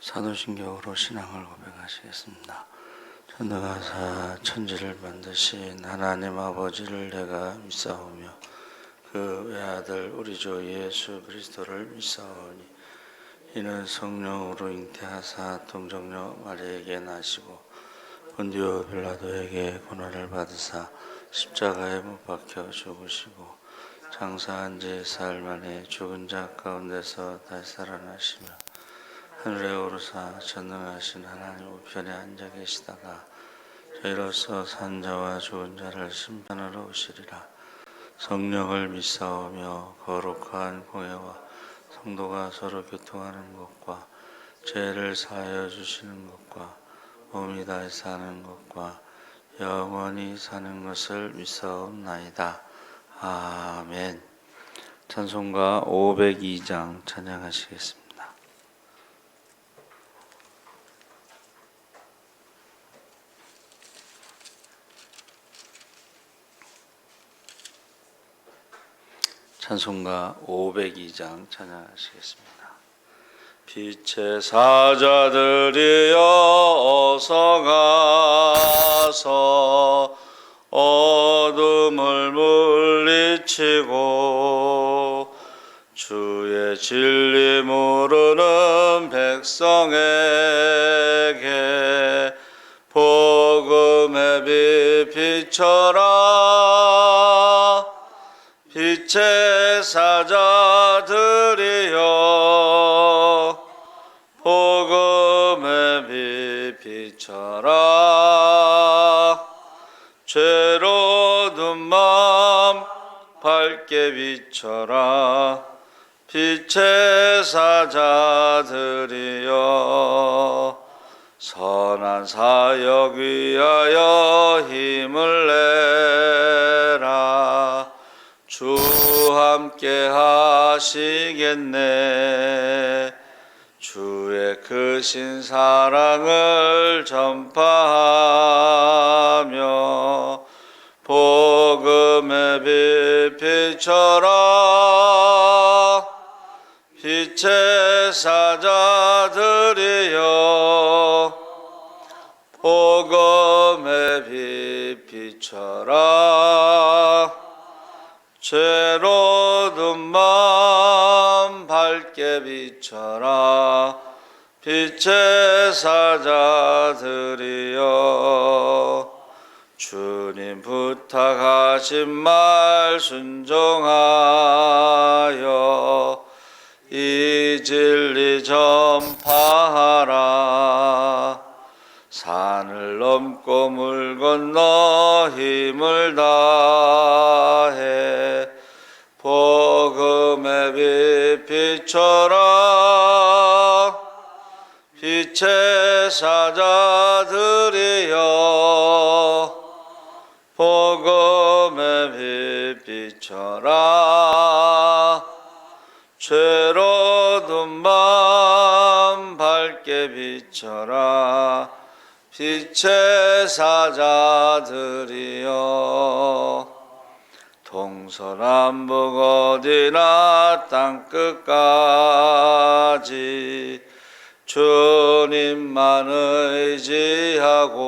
사도신경으로 신앙을 고백하시겠습니다. 전능하사 천지를 만드신 하나님 아버지를 내가 믿사오며 그 외아들 우리 주 예수 그리스도를 믿사오니 이는 성령으로 잉태하사 동정녀 마리에게 나시고 본디오 빌라도에게 고난을 받으사 십자가에 못 박혀 죽으시고 장사한 지 사흘 만에 죽은 자 가운데서 다시 살아나시며 하늘에 오르사 전능하신 하나님 우편에 앉아 계시다가 저희로서 산 자와 죽은 자를 심판하러 오시리라. 성령을 믿사오며 거룩한 공회와 성도가 서로 교통하는 것과 죄를 사하여 주시는 것과 몸이 다시 사는 것과 영원히 사는 것을 믿사옵나이다. 아멘. 찬송가 502장 찬양하시겠습니다. 찬송가 502장 찬양하시겠습니다. 빛의 사자들이여 어서 가서 어둠을 물리치고 주의 진리 모르는 백성에게 복음의 빛 비춰라. 빛의 사자들이여 복음의 빛 비춰라. 죄로 든 맘 밝게 비춰라. 빛의 사자들이여 선한 사역 위하여 힘을 내라. 주 함께 하시겠네. 주의 크신 사랑을 전파하며 복음의 빛 비춰라. 빛의 사자들이여 복음의 빛 비춰라. 죄로 든 맘 밝게 비춰라. 빛의 사자들이여 주님 부탁하신 말 순종하여 이 진리 전파하라. 산을 넘고 물 건너 힘을 다해 복음의 빛 비춰라. 빛의 사자들이여 복음의 빛 비춰라. 죄로 든 맘 밝게 비춰라. 빛의 사자들이여 동서남북 어디나 땅끝까지 주님만 의지하고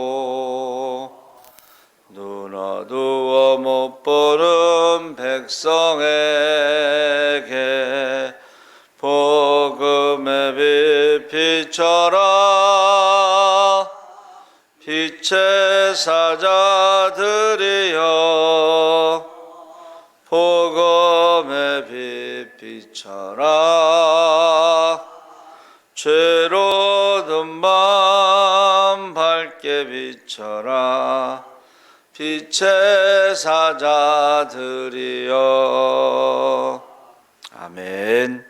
눈 어두워 못 보는 백성에게 복음의 빛 비춰라. 빛의 사자들이여 복음의 빛 비춰라. 죄로 든 맘 밝게 비춰라. 빛의 사자들이여. 아멘.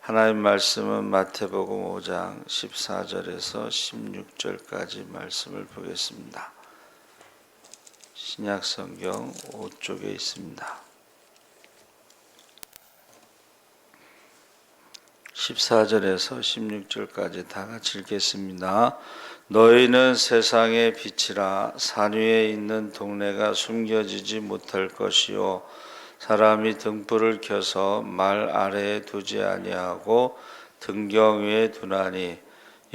하나님 말씀은 마태복음 5장 14절에서 16절까지 말씀을 보겠습니다. 신약성경 5쪽에 있습니다. 14절에서 16절까지 다 같이 읽겠습니다. 너희는 세상의 빛이라. 산 위에 있는 동네가 숨겨지지 못할 것이요 사람이 등불을 켜서 말 아래에 두지 아니하고 등경 위에 두나니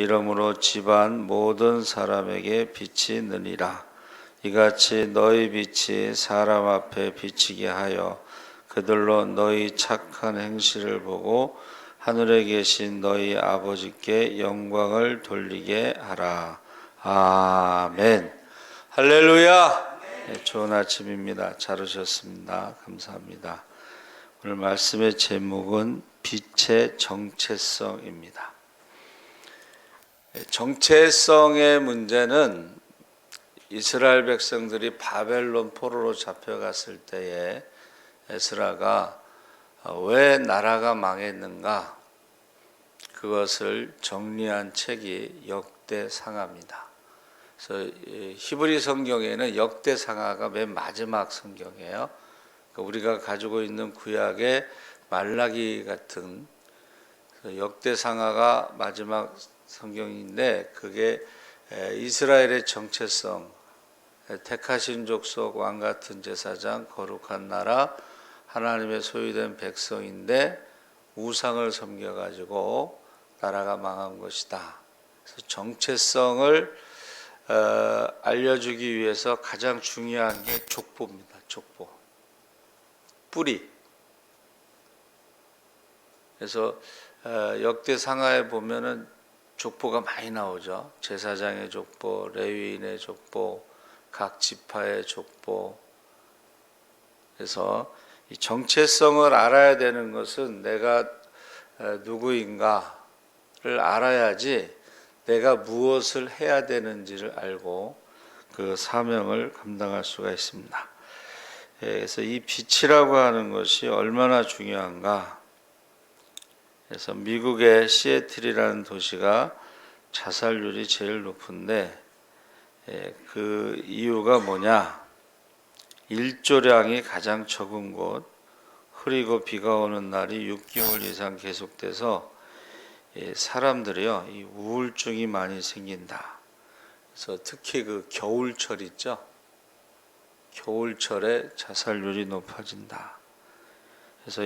이러므로 집안 모든 사람에게 빛이 느니라. 이같이 너희 빛이 사람 앞에 비치게 하여 그들로 너희 착한 행실을 보고 하늘에 계신 너희 아버지께 영광을 돌리게 하라. 아멘. 할렐루야. 네, 좋은 아침입니다. 잘 오셨습니다. 감사합니다. 오늘 말씀의 제목은 빛의 정체성입니다. 정체성의 문제는 이스라엘 백성들이 바벨론 포로로 잡혀갔을 때에 에스라가 왜 나라가 망했는가, 그것을 정리한 책이 역대상하입니다. 그래서 히브리 성경에는 역대상하가 맨 마지막 성경이에요. 우리가 가지고 있는 구약의 말라기 같은 역대상하가 마지막 성경인데, 그게 이스라엘의 정체성, 택하신 족속, 왕같은 제사장, 거룩한 나라, 하나님의 소유된 백성인데 우상을 섬겨가지고 나라가 망한 것이다. 그래서 정체성을 알려주기 위해서 가장 중요한 게 족보입니다. 족보, 뿌리. 그래서 역대상하에 보면은 족보가 많이 나오죠. 제사장의 족보, 레위인의 족보, 각 지파의 족보. 그래서 이 정체성을 알아야 되는 것은 내가 누구인가를 알아야지 내가 무엇을 해야 되는지를 알고 그 사명을 감당할 수가 있습니다. 그래서 이 빛이라고 하는 것이 얼마나 중요한가. 그래서 미국의 시애틀이라는 도시가 자살률이 제일 높은데, 그 이유가 뭐냐? 일조량이 가장 적은 곳, 흐리고 비가 오는 날이 6개월 이상 계속돼서 사람들이요, 이 우울증이 많이 생긴다. 그래서 특히 그 겨울철 있죠? 겨울철에 자살률이 높아진다. 그래서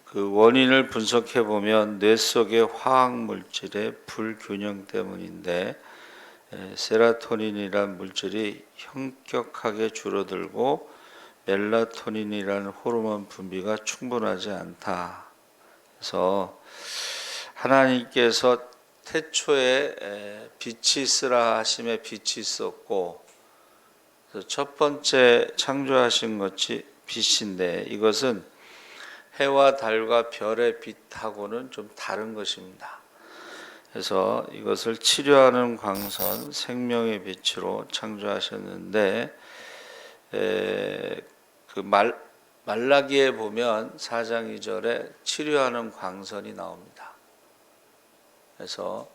그 원인을 분석해 보면 뇌 속의 화학 물질의 불균형 때문인데, 세라토닌이라는 물질이 현격하게 줄어들고 멜라토닌이라는 호르몬 분비가 충분하지 않다. 그래서 하나님께서 태초에 빛이 있으라 하심에 빛이 있었고, 그래서 첫 번째 창조하신 것이 빛인데, 이것은 해와 달과 별의 빛하고는 좀 다른 것입니다. 그래서 이것을 치료하는 광선, 생명의 빛으로 창조하셨는데, 그 말라기에 보면 4장 2절에 치료하는 광선이 나옵니다. 그래서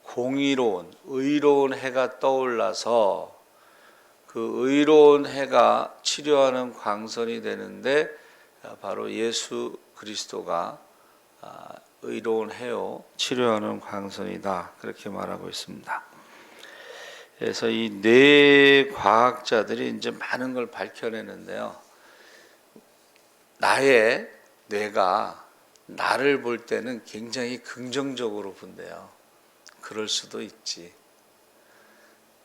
공의로운, 의로운 해가 떠올라서 그 의로운 해가 치료하는 광선이 되는데, 바로 예수 그리스도가 의로운 해요, 치료하는 광선이다, 그렇게 말하고 있습니다. 그래서 이 뇌 과학자들이 이제 많은 걸 밝혀내는데요, 나의 뇌가 나를 볼 때는 굉장히 긍정적으로 본대요. 그럴 수도 있지.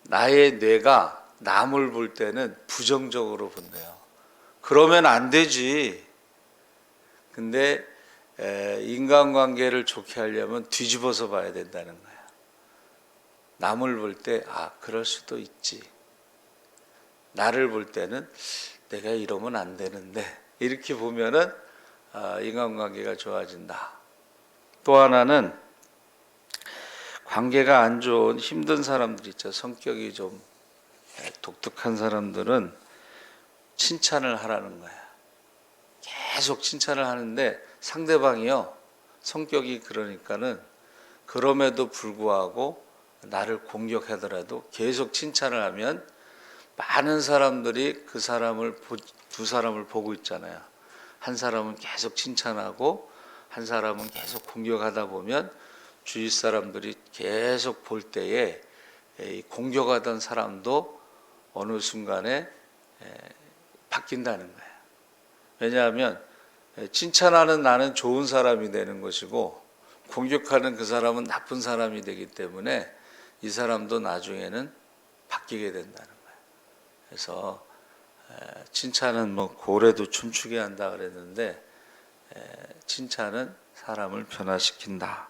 나의 뇌가 남을 볼 때는 부정적으로 본대요. 그러면 안 되지. 근데 인간관계를 좋게 하려면 뒤집어서 봐야 된다는 거야. 남을 볼 때 그럴 수도 있지. 나를 볼 때는 내가 이러면 안 되는데, 이렇게 보면은 인간관계가 좋아진다. 또 하나는 관계가 안 좋은 힘든 사람들 있죠. 성격이 좀 독특한 사람들은 칭찬을 하라는 거야. 계속 칭찬을 하는데 상대방이요, 성격이 그러니까는 그럼에도 불구하고 나를 공격하더라도 계속 칭찬을 하면 많은 사람들이 그 사람을 두 사람을 보고 있잖아요. 한 사람은 계속 칭찬하고 한 사람은 계속 공격하다 보면 주위 사람들이 계속 볼 때에 공격하던 사람도 어느 순간에 바뀐다는 거예요. 왜냐하면 칭찬하는 나는 좋은 사람이 되는 것이고, 공격하는 그 사람은 나쁜 사람이 되기 때문에 이 사람도 나중에는 바뀌게 된다는 거예요. 그래서 칭찬은 뭐 고래도 춤추게 한다 그랬는데 칭찬은 사람을 변화시킨다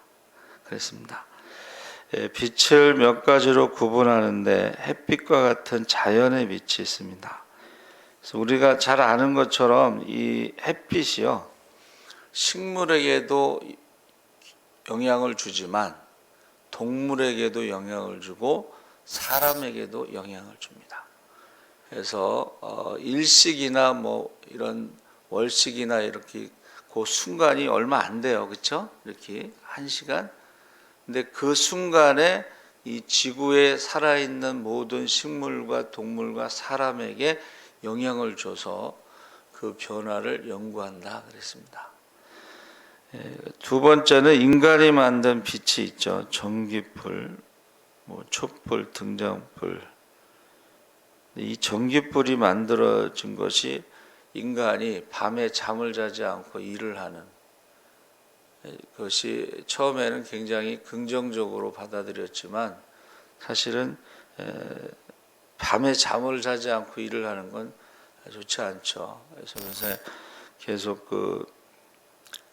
그랬습니다. 빛을 몇 가지로 구분하는데 햇빛과 같은 자연의 빛이 있습니다. 그래서 우리가 잘 아는 것처럼 이 햇빛이요, 식물에게도 영향을 주지만 동물에게도 영향을 주고 사람에게도 영향을 줍니다. 그래서 일식이나 뭐 이런 월식이나 이렇게 그 순간이 얼마 안 돼요, 그렇죠? 이렇게 1시간. 근데 그 순간에 이 지구에 살아있는 모든 식물과 동물과 사람에게 영향을 줘서 그 변화를 연구한다 그랬습니다. 두 번째는 인간이 만든 빛이 있죠. 전기불, 뭐 촛불, 등장불. 이 전기불이 만들어진 것이 인간이 밤에 잠을 자지 않고 일을 하는 그것이 처음에는 굉장히 긍정적으로 받아들였지만 사실은 밤에 잠을 자지 않고 일을 하는 건 좋지 않죠. 그래서 요새 계속 그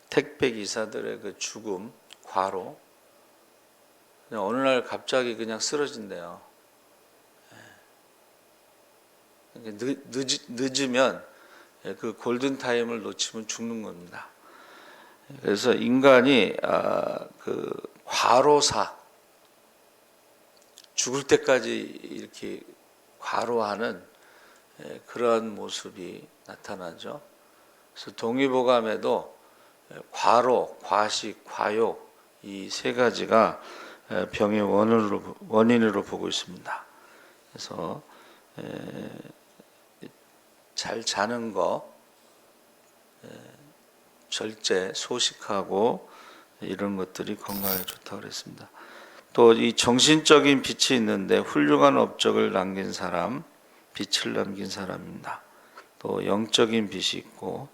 택배 기사들의 그 죽음, 과로, 그냥 어느 날 갑자기 그냥 쓰러진대요. 늦으면 그 골든 타임을 놓치면 죽는 겁니다. 그래서 인간이 그 과로사, 죽을 때까지 이렇게 과로하는 그러한 모습이 나타나죠. 그래서 동의보감에도 과로, 과식, 과욕 이 세 가지가 병의 원인으로 보고 있습니다. 그래서 잘 자는 거, 절제, 소식하고 이런 것들이 건강에 좋다고 그랬습니다. 또 이 정신적인 빛이 있는데 훌륭한 업적을 남긴 사람, 빛을 남긴 사람입니다. 또 영적인 빛이 있고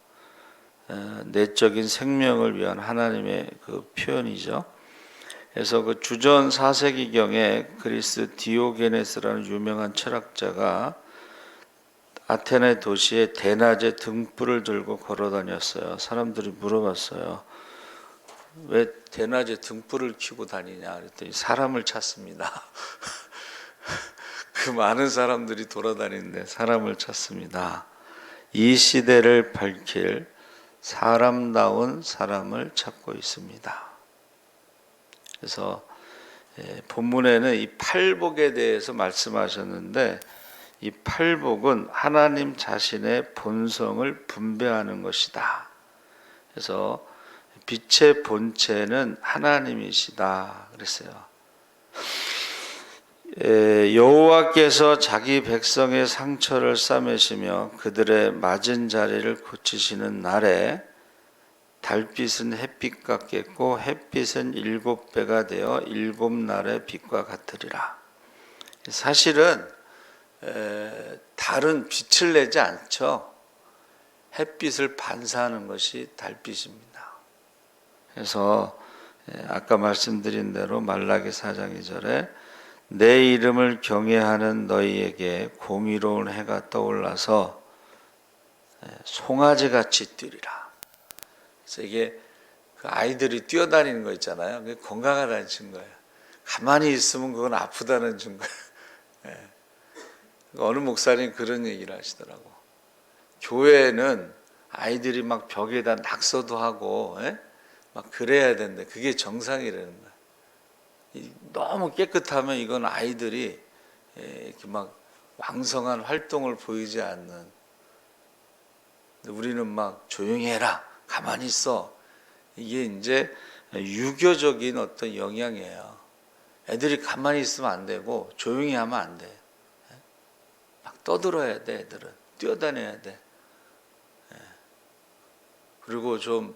내적인 생명을 위한 하나님의 그 표현이죠. 그래서 그 주전 4세기경에 그리스 디오게네스라는 유명한 철학자가 아테네 도시에 대낮에 등불을 들고 걸어 다녔어요. 사람들이 물어봤어요. 왜 대낮에 등불을 켜고 다니냐 그랬더니 사람을 찾습니다. 그 많은 사람들이 돌아다니는데 사람을 찾습니다. 이 시대를 밝힐 사람다운 사람을 찾고 있습니다. 그래서 본문에는 이 팔복에 대해서 말씀하셨는데 이 팔복은 하나님 자신의 본성을 분배하는 것이다. 그래서 빛의 본체는 하나님이시다 그랬어요. 여호와께서 자기 백성의 상처를 싸매시며 그들의 맞은 자리를 고치시는 날에 달빛은 햇빛 같겠고 햇빛은 7배가 되어 7날의 빛과 같으리라. 사실은 달은 빛을 내지 않죠. 햇빛을 반사하는 것이 달빛입니다. 그래서 아까 말씀드린 대로 말라기 4장 2절에 내 이름을 경외하는 너희에게 공의로운 해가 떠올라서 송아지같이 뛰리라. 그래서 이게 그 아이들이 뛰어다니는 거 있잖아요. 그게 건강하다는 증거예요. 가만히 있으면 그건 아프다는 증거예요. 어느 목사님 그런 얘기를 하시더라고. 교회는 아이들이 막 벽에다 낙서도 하고 막 그래야 되는데 그게 정상이라는 거야. 너무 깨끗하면 이건 아이들이 이렇게 막 왕성한 활동을 보이지 않는. 우리는 막 조용히 해라, 가만히 있어. 이게 이제 유교적인 어떤 영향이에요. 애들이 가만히 있으면 안 되고 조용히 하면 안 돼. 막 떠들어야 돼. 애들은 뛰어다녀야 돼. 그리고 좀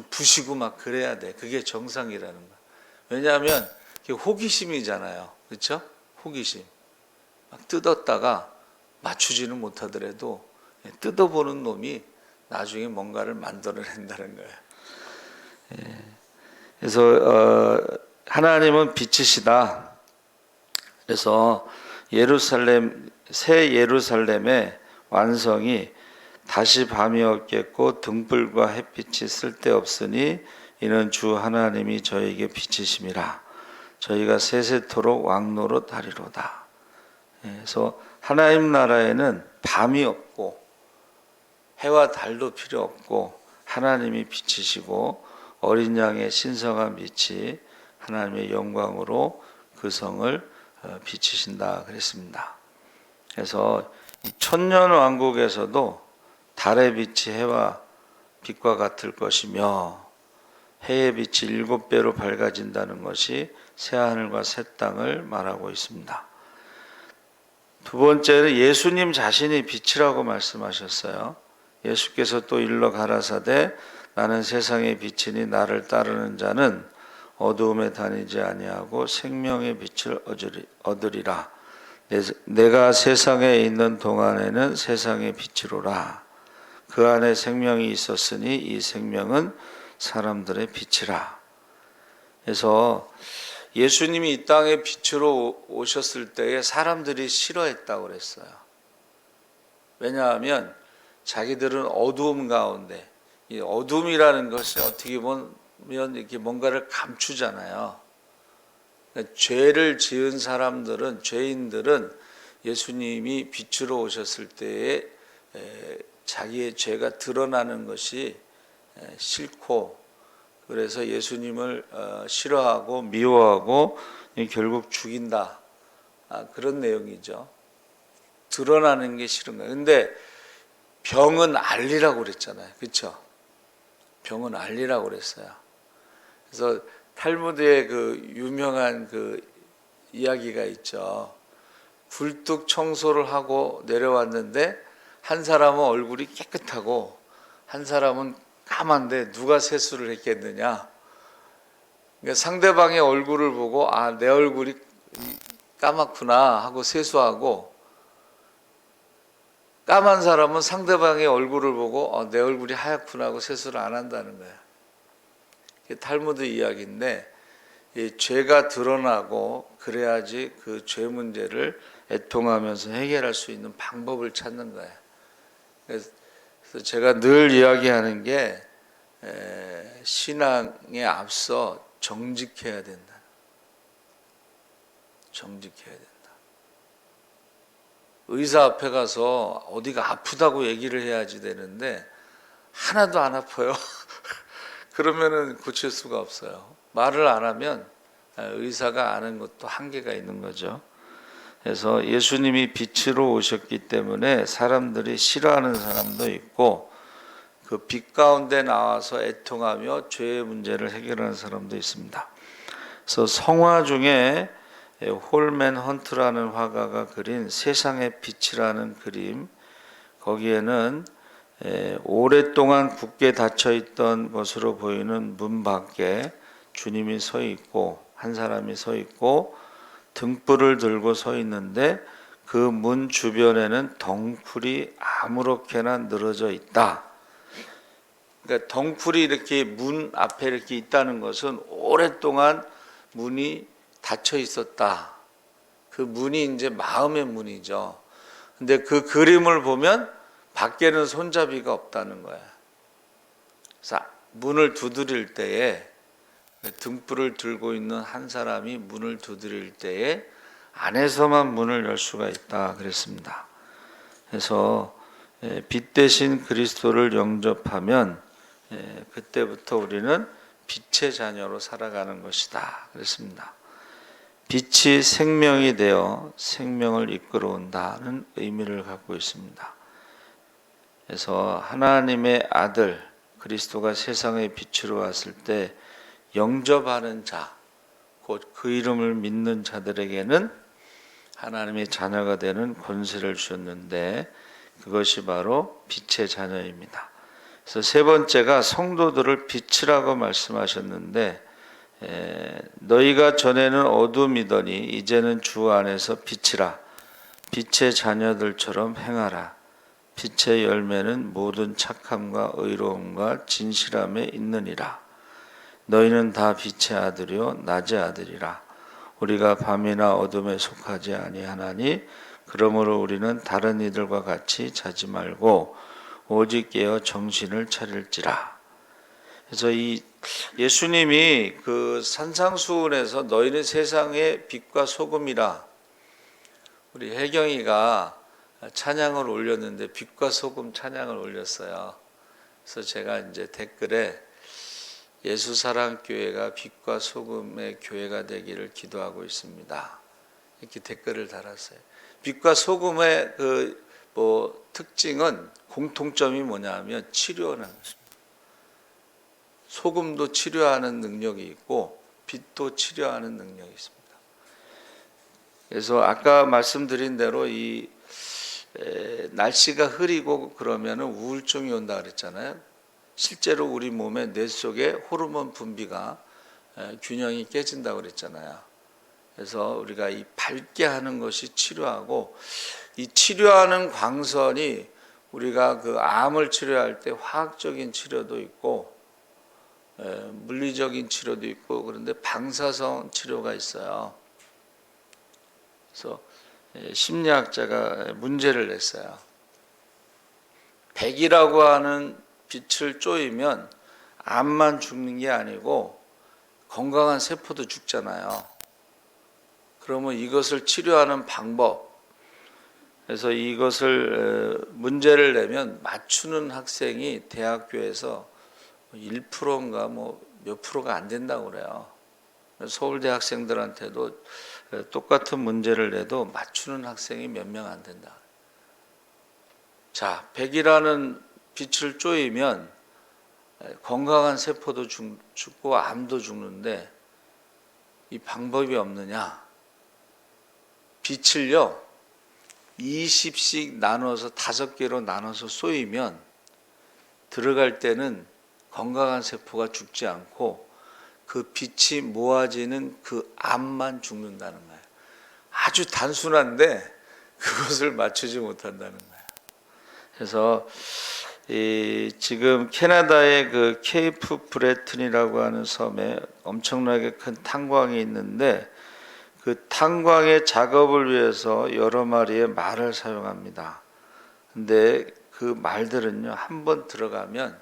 부시고 막 그래야 돼. 그게 정상이라는 거야. 왜냐하면 그게 호기심이잖아요. 그렇죠? 호기심. 막 뜯었다가 맞추지는 못하더라도 뜯어보는 놈이 나중에 뭔가를 만들어낸다는 거예요. 그래서 하나님은 빛이시다. 그래서 새 예루살렘의 완성이 다시 밤이 없겠고 등불과 햇빛이 쓸데없으니 이는 주 하나님이 저에게 빛이심이라. 저희가 세세토록 왕노릇 하리로다. 그래서 하나님 나라에는 밤이 없고 해와 달도 필요 없고 하나님이 빛이시고 어린 양의 신성한 빛이 하나님의 영광으로 그 성을 비치신다 그랬습니다. 그래서 이 천년 왕국에서도 달의 빛이 해와 빛과 같을 것이며 해의 빛이 7배로 밝아진다는 것이 새하늘과 새 땅을 말하고 있습니다. 두 번째는 예수님 자신이 빛이라고 말씀하셨어요. 예수께서 또 일러 가라사대 나는 세상의 빛이니 나를 따르는 자는 어두움에 다니지 아니하고 생명의 빛을 얻으리라. 내가 세상에 있는 동안에는 세상의 빛이로라. 그 안에 생명이 있었으니 이 생명은 사람들의 빛이라. 그래서 예수님이 이 땅에 빛으로 오셨을 때에 사람들이 싫어했다고 그랬어요. 왜냐하면 자기들은 어두움 가운데, 이 어둠이라는 것이 어떻게 보면 이렇게 뭔가를 감추잖아요. 그러니까 죄를 지은 사람들은, 죄인들은 예수님이 빛으로 오셨을 때에 자기의 죄가 드러나는 것이 싫고, 그래서 예수님을 싫어하고 미워하고 결국 죽인다. 그런 내용이죠. 드러나는 게 싫은 거예요. 근데 병은 알리라고 그랬잖아요. 그렇죠? 병은 알리라고 그랬어요. 그래서 탈무드에 그 유명한 그 이야기가 있죠. 굴뚝 청소를 하고 내려왔는데 한 사람은 얼굴이 깨끗하고 한 사람은 까만데 누가 세수를 했겠느냐. 그러니까 상대방의 얼굴을 보고 아, 내 얼굴이 까맣구나 하고 세수하고, 까만 사람은 상대방의 얼굴을 보고 내 얼굴이 하얗구나 하고 세수를 안 한다는 거예요. 이게 탈무드 이야기인데, 이 죄가 드러나고 그래야지 그 죄 문제를 애통하면서 해결할 수 있는 방법을 찾는 거예요. 그래서 제가 늘 이야기하는 게 신앙에 앞서 정직해야 된다. 정직해야 된다. 의사 앞에 가서 어디가 아프다고 얘기를 해야지 되는데 하나도 안 아파요. 그러면은 고칠 수가 없어요. 말을 안 하면 의사가 아는 것도 한계가 있는 거죠. 그래서 예수님이 빛으로 오셨기 때문에 사람들이 싫어하는 사람도 있고, 그 빛 가운데 나와서 애통하며 죄의 문제를 해결하는 사람도 있습니다. 그래서 성화 중에 홀맨 헌트라는 화가가 그린 세상의 빛이라는 그림, 거기에는 오랫동안 굳게 닫혀있던 것으로 보이는 문 밖에 주님이 서 있고 한 사람이 서 있고 등불을 들고 서 있는데 그 문 주변에는 덩쿨이 아무렇게나 늘어져 있다. 그러니까 덩쿨이 이렇게 문 앞에 이렇게 있다는 것은 오랫동안 문이 닫혀 있었다. 그 문이 이제 마음의 문이죠. 근데 그 그림을 보면 밖에는 손잡이가 없다는 거야. 그래서 문을 두드릴 때에, 등불을 들고 있는 한 사람이 문을 두드릴 때에 안에서만 문을 열 수가 있다 그랬습니다. 그래서 빛 대신 그리스도를 영접하면 그때부터 우리는 빛의 자녀로 살아가는 것이다 그랬습니다. 빛이 생명이 되어 생명을 이끌어온다는 의미를 갖고 있습니다. 그래서 하나님의 아들 그리스도가 세상의 빛으로 왔을 때 영접하는 자, 곧 그 이름을 믿는 자들에게는 하나님의 자녀가 되는 권세를 주셨는데, 그것이 바로 빛의 자녀입니다. 그래서 세 번째가 성도들을 빛이라고 말씀하셨는데, 너희가 전에는 어둠이더니 이제는 주 안에서 빛이라. 빛의 자녀들처럼 행하라. 빛의 열매는 모든 착함과 의로움과 진실함에 있느니라. 너희는 다 빛의 아들이요 낮의 아들이라. 우리가 밤이나 어둠에 속하지 아니하나니 그러므로 우리는 다른 이들과 같이 자지 말고 오직 깨어 정신을 차릴지라. 그래서 이 예수님이 그 산상수훈에서 너희는 세상의 빛과 소금이라, 우리 혜경이가 찬양을 올렸는데 빛과 소금 찬양을 올렸어요. 그래서 제가 이제 댓글에 예수사랑교회가 빛과 소금의 교회가 되기를 기도하고 있습니다, 이렇게 댓글을 달았어요. 빛과 소금의 그 특징은, 공통점이 뭐냐면 치료하는 것입니다. 소금도 치료하는 능력이 있고 빛도 치료하는 능력이 있습니다. 그래서 아까 말씀드린 대로 이 날씨가 흐리고 그러면 우울증이 온다 그랬잖아요. 실제로 우리 몸의 뇌 속에 호르몬 분비가 균형이 깨진다고 그랬잖아요. 그래서 우리가 이 밝게 하는 것이 치료하고, 이 치료하는 광선이 우리가 그 암을 치료할 때 화학적인 치료도 있고 물리적인 치료도 있고, 그런데 방사성 치료가 있어요. 그래서 심리학자가 문제를 냈어요. 백이라고 하는 빛을 쪼이면 암만 죽는 게 아니고 건강한 세포도 죽잖아요. 그러면 이것을 치료하는 방법, 그래서 이것을 문제를 내면 맞추는 학생이 대학교에서 1%인가 몇 프로가 안 된다고 그래요. 서울대 학생들한테도 똑같은 문제를 내도 맞추는 학생이 몇 명 안 된다. 자, 백이라는 빛을 쪼이면 건강한 세포도 죽고 암도 죽는데 이 방법이 없느냐? 빛을요 20씩 나눠서 5개로 나눠서 쏘이면 들어갈 때는 건강한 세포가 죽지 않고 그 빛이 모아지는 그 암만 죽는다는 거예요. 아주 단순한데 그것을 맞추지 못한다는 거예요. 그래서 지금 캐나다의 그 케이프 브레튼이라고 하는 섬에 엄청나게 큰 탄광이 있는데, 그 탄광의 작업을 위해서 여러 마리의 말을 사용합니다. 근데 그 말들은요, 한번 들어가면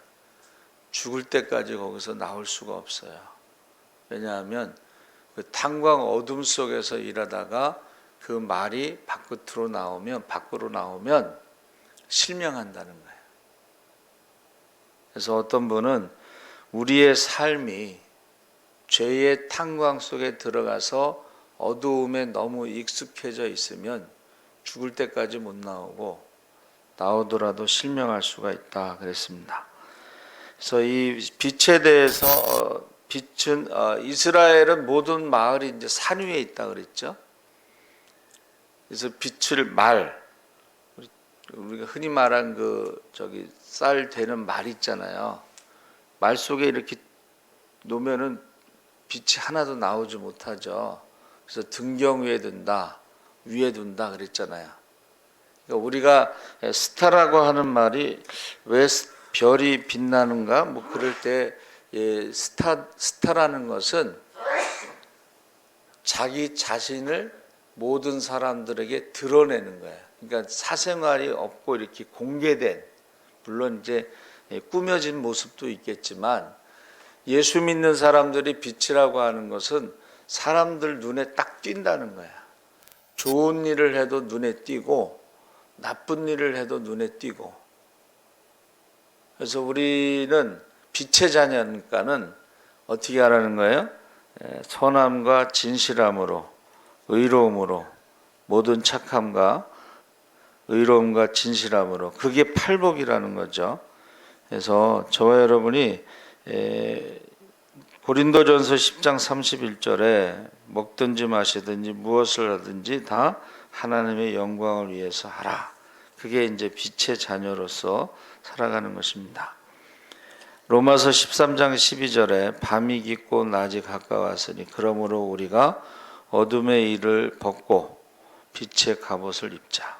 죽을 때까지 거기서 나올 수가 없어요. 왜냐하면 그 탄광 어둠 속에서 일하다가 그 말이 밖으로 나오면 실명한다는 거예요. 그래서 어떤 분은 우리의 삶이 죄의 탄광 속에 들어가서 어두움에 너무 익숙해져 있으면 죽을 때까지 못 나오고 나오더라도 실명할 수가 있다 그랬습니다. 그래서 이 빛에 대해서 빛은 이스라엘은 모든 마을이 이제 산 위에 있다 그랬죠. 그래서 빛을 우리가 흔히 말한 쌀 되는 말 있잖아요. 말 속에 이렇게 놓으면은 빛이 하나도 나오지 못하죠. 그래서 등경 위에 둔다, 위에 둔다 그랬잖아요. 그러니까 우리가 스타라고 하는 말이 왜 별이 빛나는가? 그럴 때 스타라는 것은 자기 자신을 모든 사람들에게 드러내는 거예요. 그러니까 사생활이 없고 이렇게 공개된, 물론 이제 꾸며진 모습도 있겠지만, 예수 믿는 사람들이 빛이라고 하는 것은 사람들 눈에 딱 띈다는 거야. 좋은 일을 해도 눈에 띄고 나쁜 일을 해도 눈에 띄고. 그래서 우리는 빛의 자녀니까는 어떻게 하라는 거예요? 선함과 진실함으로, 의로움으로, 모든 착함과 의로움과 진실함으로, 그게 팔복이라는 거죠. 그래서 저와 여러분이 고린도전서 10장 31절에 먹든지 마시든지 무엇을 하든지 다 하나님의 영광을 위해서 하라. 그게 이제 빛의 자녀로서 살아가는 것입니다. 로마서 13장 12절에 밤이 깊고 낮이 가까웠으니 그러므로 우리가 어둠의 일을 벗고 빛의 갑옷을 입자.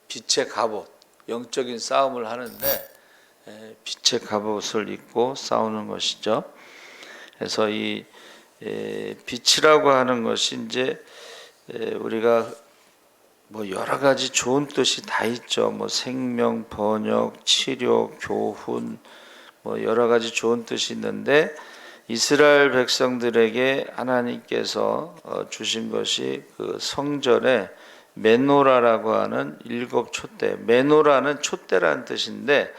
빛의 갑옷, 영적인 싸움을 하는데 빛의 갑옷을 입고 싸우는 것이죠. 그래서 이 빛이라고 하는 것이 이제 우리가 뭐 여러 가지 좋은 뜻이 다 있죠. 뭐 생명, 번역, 치료, 교훈, 뭐 여러 가지 좋은 뜻이 있는데 이스라엘 백성들에게 하나님께서 주신 것이 그 성전에 메노라라고 하는 일곱 촛대. 메노라는 촛대라는 뜻인데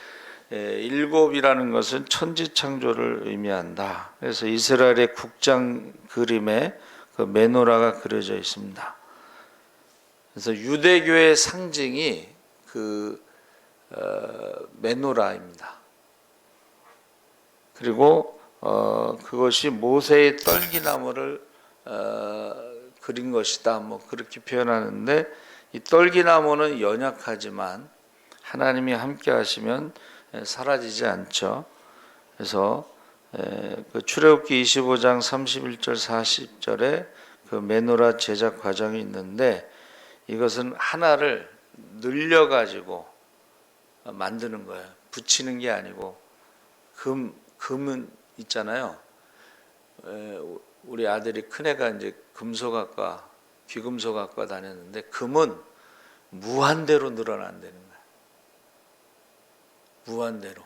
일곱이라는 것은 천지창조를 의미한다. 그래서 이스라엘의 국장 그림에 그 메노라가 그려져 있습니다. 그래서 유대교의 상징이 그 메노라입니다. 그리고 그것이 모세의 떨기나무를 그린 것이다. 뭐 그렇게 표현하는데 이 떨기나무는 연약하지만 하나님이 함께 하시면 사라지지 않죠. 그래서 그 출애굽기 25장 31절 40절에 그 메노라 제작 과정이 있는데 이것은 하나를 늘려 가지고 만드는 거예요. 붙이는 게 아니고 금은 있잖아요. 우리 아들이 큰애가 이제 금속학과 귀금속학과 다녔는데 금은 무한대로 늘어난다는 거예요. 무한대로.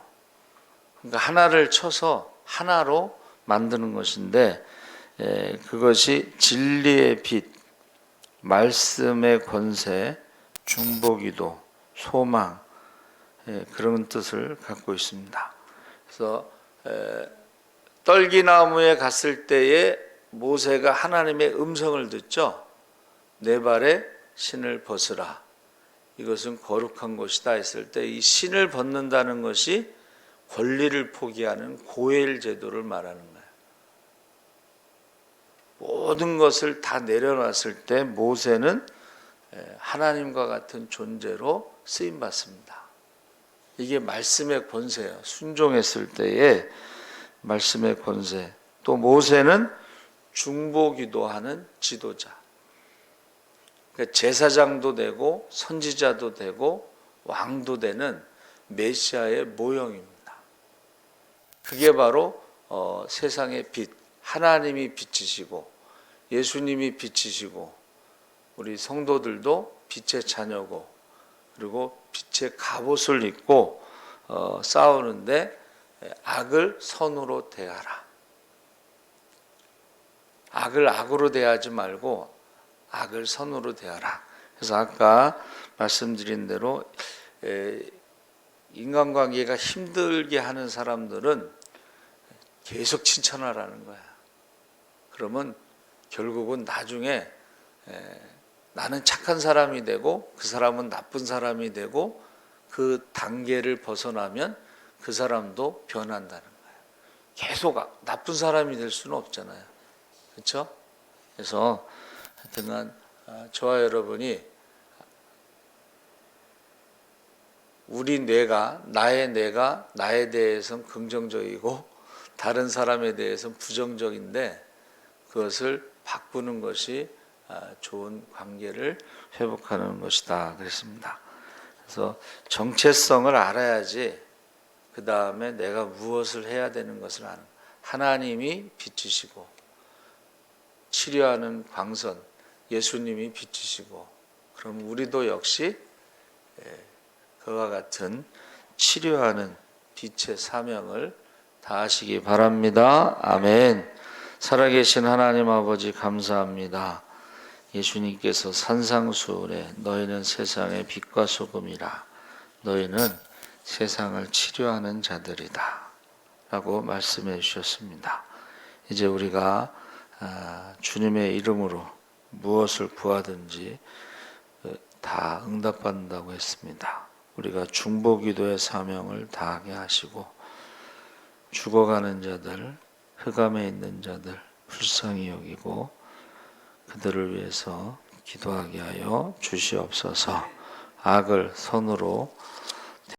그러니까 하나를 쳐서 하나로 만드는 것인데 그것이 진리의 빛, 말씀의 권세, 중보기도, 소망 그런 뜻을 갖고 있습니다. 그래서 떨기나무에 갔을 때에 모세가 하나님의 음성을 듣죠. 내 발에 신을 벗으라. 이것은 거룩한 곳이다 했을 때 이 신을 벗는다는 것이 권리를 포기하는 고엘 제도를 말하는 거예요. 모든 것을 다 내려놨을 때 모세는 하나님과 같은 존재로 쓰임 받습니다. 이게 말씀의 권세예요. 순종했을 때의 말씀의 권세. 또 모세는 중보기도하는 지도자. 그러니까 제사장도 되고 선지자도 되고 왕도 되는 메시아의 모형입니다. 그게 바로 세상의 빛, 하나님이 빛이시고 예수님이 빛이시고 우리 성도들도 빛의 자녀고 그리고 빛의 갑옷을 입고 싸우는데 악을 선으로 대하라. 악을 악으로 대하지 말고 악을 선으로 대하라. 그래서 아까 말씀드린 대로 인간관계가 힘들게 하는 사람들은 계속 칭찬하라는 거야. 그러면 결국은 나중에 나는 착한 사람이 되고 그 사람은 나쁜 사람이 되고 그 단계를 벗어나면 그 사람도 변한다는 거예요. 계속 나쁜 사람이 될 수는 없잖아요. 그렇죠? 그래서 하여튼간 저와 여러분이 우리 뇌가 나에 대해서는 긍정적이고 다른 사람에 대해서는 부정적인데 그것을 바꾸는 것이 좋은 관계를 회복하는 것이다 그랬습니다. 그래서 정체성을 알아야지 그 다음에 내가 무엇을 해야 되는 것을 아는 하나님이 빛이시고 치료하는 광선 예수님이 빛이시고 그럼 우리도 역시 그와 같은 치료하는 빛의 사명을 다하시기 바랍니다. 아멘. 살아계신 하나님 아버지 감사합니다. 예수님께서 산상수훈에 너희는 세상의 빛과 소금이라 너희는 세상을 치료하는 자들이다 라고 말씀해 주셨습니다. 이제 우리가 주님의 이름으로 무엇을 구하든지 다 응답받는다고 했습니다. 우리가 중보기도의 사명을 다하게 하시고 죽어가는 자들, 흑암에 있는 자들 불쌍히 여기고 그들을 위해서 기도하게 하여 주시옵소서. 악을 선으로